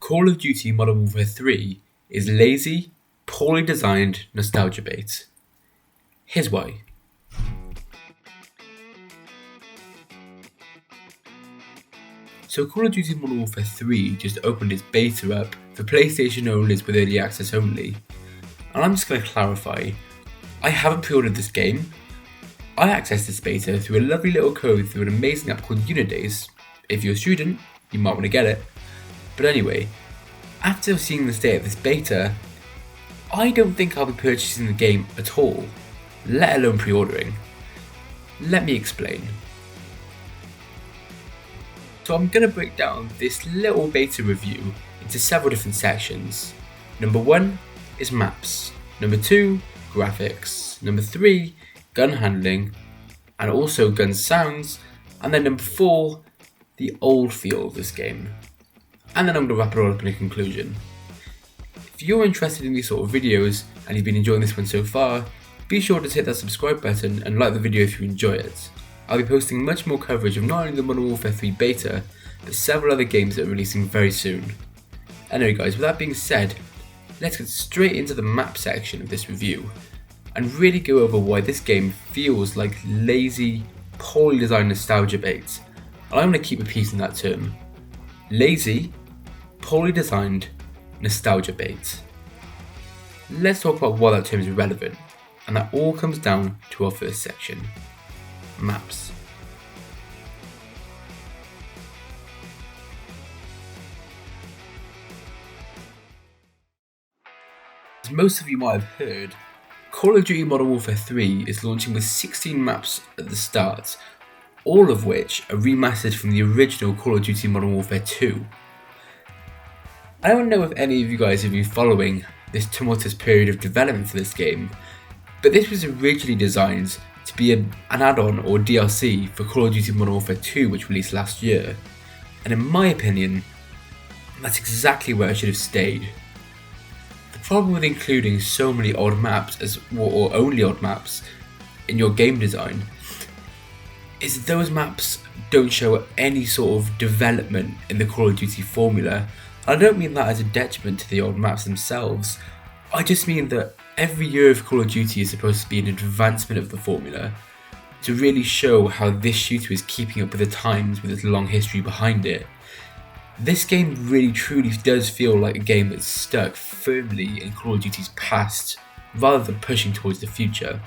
Call of Duty Modern Warfare 3 is lazy, poorly designed nostalgia bait. Here's why. So Call of Duty Modern Warfare 3 just opened its beta up for PlayStation owners with early access only. And I'm just going to clarify, I haven't pre-ordered this game. I accessed this beta through a lovely little code through an amazing app called Unidays. If you're a student, you might want to get it. But anyway, after seeing the state of this beta, I don't think I'll be purchasing the game at all, let alone pre-ordering. Let me explain. So I'm going to break down this little beta review into several different sections. Number 1 is maps, number 2, graphics, number 3, gun handling, and also gun sounds, and then number 4, the old feel of this game. And then I'm going to wrap it all up in a conclusion. If you're interested in these sort of videos and you've been enjoying this one so far, be sure to hit that subscribe button and like the video if you enjoy it. I'll be posting much more coverage of not only the Modern Warfare 3 beta, but several other games that are releasing very soon. Anyway guys, with that being said, let's get straight into the map section of this review and really go over why this game feels like lazy, poorly designed nostalgia bait. And I'm going to keep repeating that term. Lazy, poorly designed nostalgia bait. Let's talk about why that term is relevant, and that all comes down to our first section, maps. As most of you might have heard, Call of Duty Modern Warfare 3 is launching with 16 maps at the start, all of which are remastered from the original Call of Duty Modern Warfare 2. I don't know if any of you guys have been following this tumultuous period of development for this game, but this was originally designed to be an add-on or DLC for Call of Duty Modern Warfare 2, which released last year, and in my opinion, that's exactly where it should have stayed. The problem with including so many odd maps or only odd maps in your game design is those maps don't show any sort of development in the Call of Duty formula. I don't mean that as a detriment to the old maps themselves, I just mean that every year of Call of Duty is supposed to be an advancement of the formula, to really show how this shooter is keeping up with the times with its long history behind it. This game really truly does feel like a game that's stuck firmly in Call of Duty's past, rather than pushing towards the future.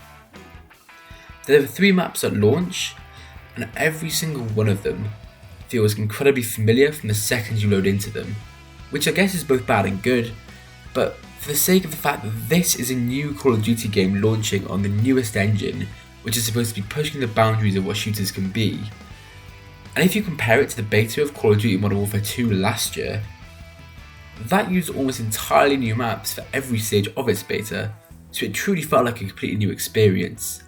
There are 3 maps at launch, and every single one of them feels incredibly familiar from the second you load into them, which I guess is both bad and good, but for the sake of the fact that this is a new Call of Duty game launching on the newest engine, which is supposed to be pushing the boundaries of what shooters can be. And if you compare it to the beta of Call of Duty Modern Warfare 2 last year, that used almost entirely new maps for every stage of its beta, so it truly felt like a completely new experience.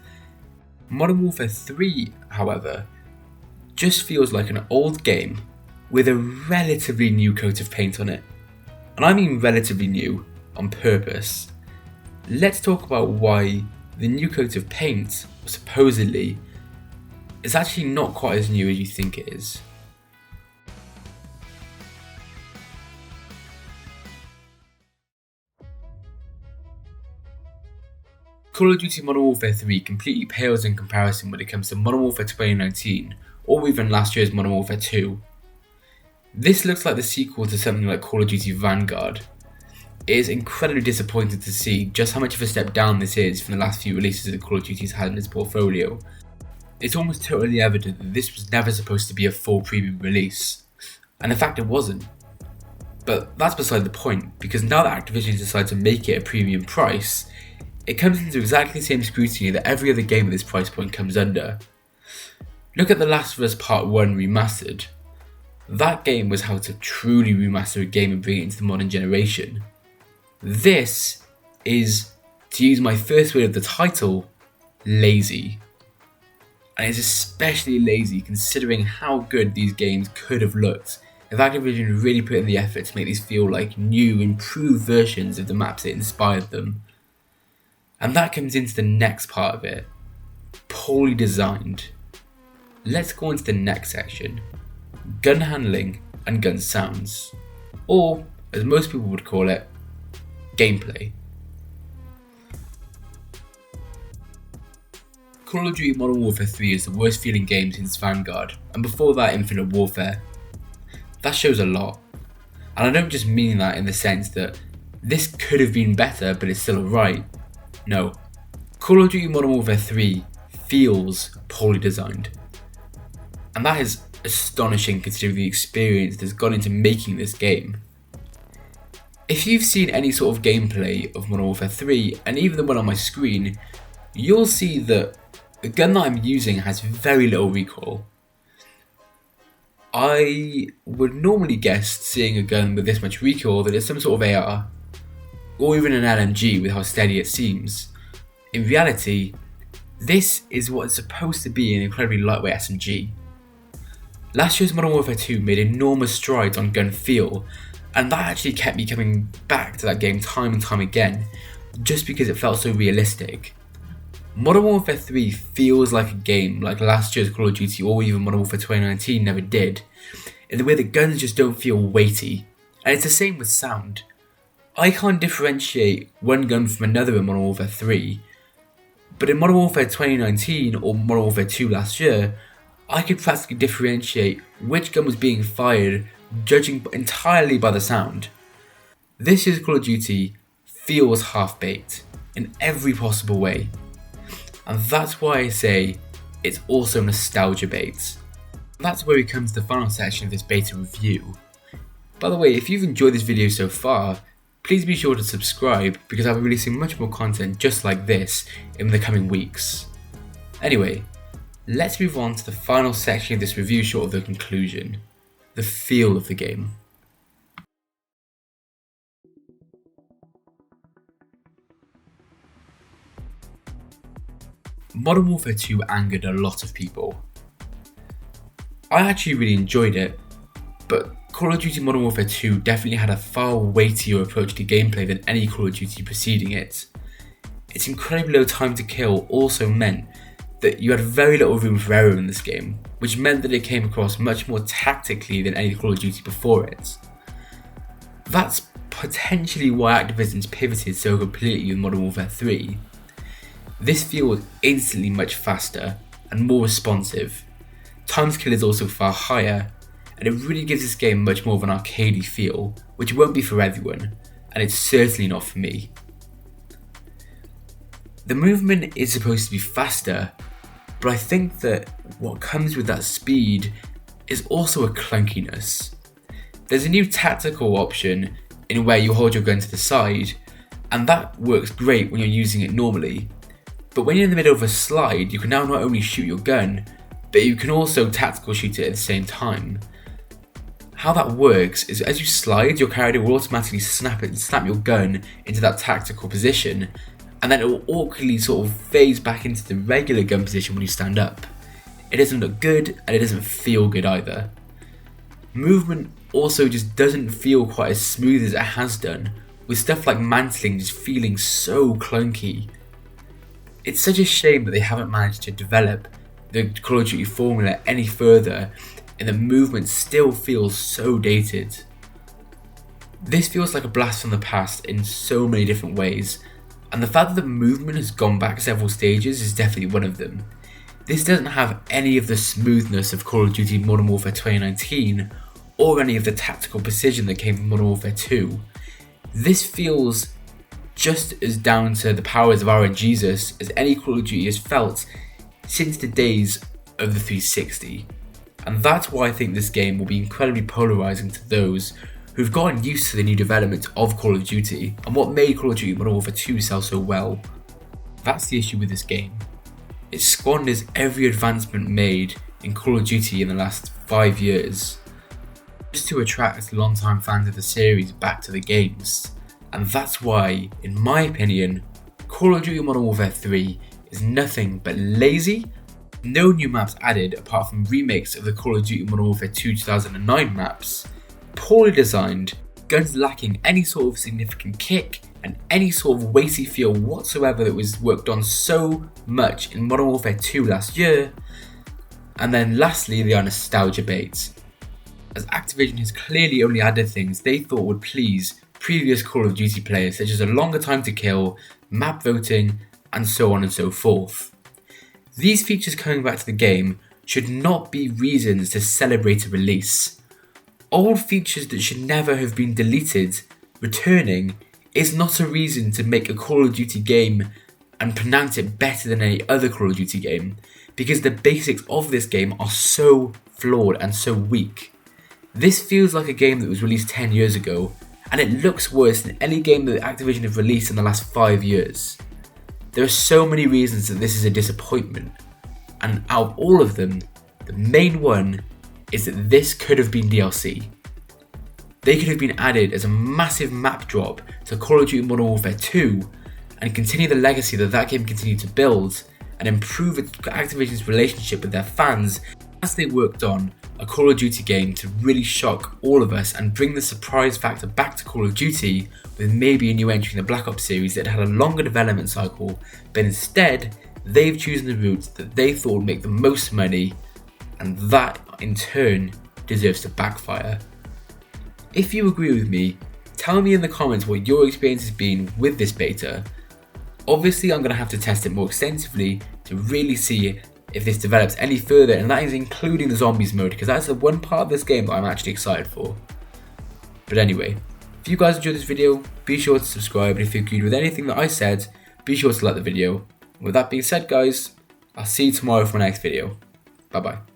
Modern Warfare 3, however, just feels like an old game with a relatively new coat of paint on it. And I mean relatively new on purpose. Let's talk about why the new coat of paint, supposedly, is actually not quite as new as you think it is. Call of Duty Modern Warfare 3 completely pales in comparison when it comes to Modern Warfare 2019, or even last year's Modern Warfare 2. This looks like the sequel to something like Call of Duty Vanguard. It is incredibly disappointing to see just how much of a step down this is from the last few releases that Call of Duty's had in its portfolio. It's almost totally evident that this was never supposed to be a full premium release, and in fact it wasn't. But that's beside the point, because now that Activision decided to make it a premium price, it comes into exactly the same scrutiny that every other game at this price point comes under. Look at The Last of Us Part 1 Remastered. That game was how to truly remaster a game and bring it into the modern generation. This is, to use my first word of the title, lazy. And it's especially lazy considering how good these games could have looked if Activision really put in the effort to make these feel like new, improved versions of the maps that inspired them. And that comes into the next part of it. Poorly designed. Let's go into the next section. Gun handling and gun sounds. Or, as most people would call it, gameplay. Call of Duty Modern Warfare 3 is the worst feeling game since Vanguard, and before that Infinite Warfare. That shows a lot. And I don't just mean that in the sense that this could have been better but it's still alright. No. Call of Duty Modern Warfare 3 feels poorly designed. And that is astonishing considering the experience that's gone into making this game. If you've seen any sort of gameplay of Modern Warfare 3, and even the one on my screen, you'll see that the gun that I'm using has very little recoil. I would normally guess, seeing a gun with this much recoil, that it's some sort of AR, or even an LMG with how steady it seems. In reality, this is what is supposed to be an incredibly lightweight SMG. Last year's Modern Warfare 2 made enormous strides on gun feel, and that actually kept me coming back to that game time and time again, just because it felt so realistic. Modern Warfare 3 feels like a game like last year's Call of Duty or even Modern Warfare 2019 never did, in the way that guns just don't feel weighty, and it's the same with sound. I can't differentiate one gun from another in Modern Warfare 3, but in Modern Warfare 2019 or Modern Warfare 2 last year, I could practically differentiate which gun was being fired judging entirely by the sound. This year's Call of Duty feels half-baked in every possible way. And that's why I say it's also nostalgia bait. That's where we come to the final section of this beta review. By the way, if you've enjoyed this video so far, please be sure to subscribe because I'll be releasing much more content just like this in the coming weeks. Anyway, let's move on to the final section of this review short of the conclusion, the feel of the game. Modern Warfare 2 angered a lot of people. I actually really enjoyed it, but Call of Duty Modern Warfare 2 definitely had a far weightier approach to gameplay than any Call of Duty preceding it. Its incredibly low time to kill also meant that you had very little room for error in this game, which meant that it came across much more tactically than any Call of Duty before it. That's potentially why Activision's pivoted so completely with Modern Warfare 3. This feels instantly much faster and more responsive. Time to kill is also far higher, and it really gives this game much more of an arcadey feel, which won't be for everyone, and it's certainly not for me. The movement is supposed to be faster, but I think that what comes with that speed is also a clunkiness. There's a new tactical option in where you hold your gun to the side, and that works great when you're using it normally. But when you're in the middle of a slide, you can now not only shoot your gun, but you can also tactical shoot it at the same time. How that works is as you slide, your character will automatically snap your gun into that tactical position, and then it will awkwardly sort of phase back into the regular gun position when you stand up. It doesn't look good, and it doesn't feel good either. Movement also just doesn't feel quite as smooth as it has done, with stuff like mantling just feeling so clunky. It's such a shame that they haven't managed to develop the Call of Duty formula any further, and the movement still feels so dated. This feels like a blast from the past in so many different ways, and the fact that the movement has gone back several stages is definitely one of them. This doesn't have any of the smoothness of Call of Duty Modern Warfare 2019, or any of the tactical precision that came from Modern Warfare 2. This feels just as down to the powers of our Jesus as any Call of Duty has felt since the days of the 360. And that's why I think this game will be incredibly polarising to those who've gotten used to the new development of Call of Duty and what made Call of Duty Modern Warfare 2 sell so well. That's the issue with this game. It squanders every advancement made in Call of Duty in the last 5 years, just to attract long-time fans of the series back to the games. And that's why, in my opinion, Call of Duty Modern Warfare 3 is nothing but lazy, no new maps added apart from remakes of the Call of Duty Modern Warfare 2 2009 maps, poorly designed, guns lacking any sort of significant kick, and any sort of weighty feel whatsoever that was worked on so much in Modern Warfare 2 last year, and then lastly they are nostalgia baits. as Activision has clearly only added things they thought would please previous Call of Duty players, such as a longer time to kill, map voting, and so on and so forth. These features coming back to the game should not be reasons to celebrate a release. Old features that should never have been deleted returning is not a reason to make a Call of Duty game and pronounce it better than any other Call of Duty game, because the basics of this game are so flawed and so weak. This feels like a game that was released 10 years ago, and it looks worse than any game that Activision have released in the last 5 years. There are so many reasons that this is a disappointment, and out of all of them, the main one is that this could have been DLC. They could have been added as a massive map drop to Call of Duty Modern Warfare 2 and continue the legacy that game continued to build and improve Activision's relationship with their fans as they worked on a Call of Duty game to really shock all of us and bring the surprise factor back to Call of Duty with maybe a new entry in the Black Ops series that had a longer development cycle, but instead they've chosen the route that they thought would make the most money, and that in turn deserves to backfire. If you agree with me, tell me in the comments what your experience has been with this beta. Obviously I'm going to have to test it more extensively to really see if this develops any further, and that is including the zombies mode, because that's the one part of this game that I'm actually excited for. But anyway, if you guys enjoyed this video, be sure to subscribe, and if you agreed with anything that I said, be sure to like the video. With that being said guys, I'll see you tomorrow for my next video. Bye bye.